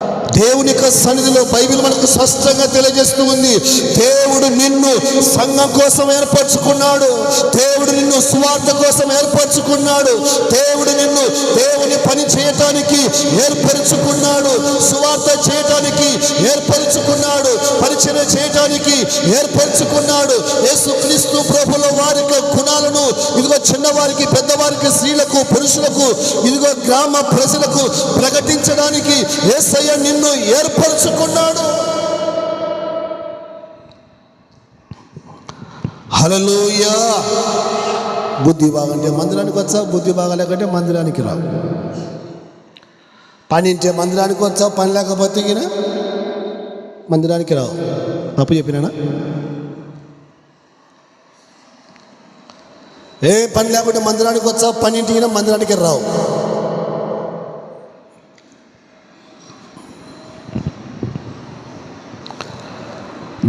దేవుని యొక్క సన్నిధిలో బైబిల్ మనకు స్పష్టంగా తెలియజేస్తూ ఉంది. దేవుడు నిన్ను సంఘం కోసం ఏర్పరచుకున్నాడు. దేవుడు నిన్ను సువార్త కోసం ఏర్పరచుకున్నాడు. దేవుడు నిన్ను దేవుని పని చేయటానికి ఏర్పరచుకున్నాడు. సువార్త చేయటానికి ఏర్పరచుకున్నాడు. పరిచర్య చేయటానికి ఏర్పరచుకున్నాడు. యేసుక్రీస్తు ప్రభువుల వారి యొక్క గుణాలను ఇదిగో చిన్నవారికి, పెద్దవారికి, స్త్రీలకు, పురుషులకు, ఇదిగో గ్రామ ప్రజలకు ప్రకటించడానికి యేసయ్య నిన్ను ఏర్పరచుకున్నాడు. హల్లెలూయా. బుద్ధి బాగంటే మందిరానికి వచ్చావు, బుద్ధి బాగలేకంటే మందిరానికి రావు. పని ఉంటే మందిరానికి వచ్చావు, పని లేకపోతే మందిరానికి రావు. తప్పు చెప్పినానా? ఏ పని లేకపోతే మందిరానికి వచ్చావు, పని ఇంటికి మందిరానికి రావు.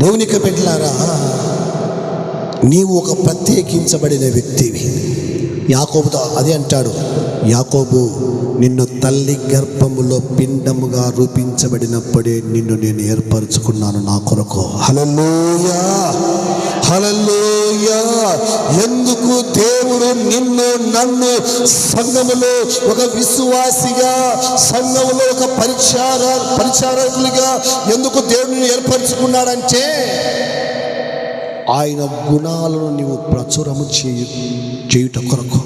దేవునికి బిడ్డలారా, నీవు ఒక ప్రత్యేకించబడిన వ్యక్తివి. యాకోబుతో అదే అంటాడు. యాకోబు, నిన్ను తల్లి గర్భములో పిండముగా రూపించబడినప్పుడే నిన్ను నేను ఏర్పరచుకున్నాను నా కొరకు. హల్లెలూయా, హల్లెలూయా. ఎందుకు దేవుడు నిన్ను నన్ను సంఘములో ఒక విశ్వాసిగా, సంఘములో ఒక పరిచారకులుగా ఎందుకు దేవుడిని ఏర్పరచుకున్నాడంటే ఆయన గుణాలను నీవు ప్రచురము చేయుట కొరకు.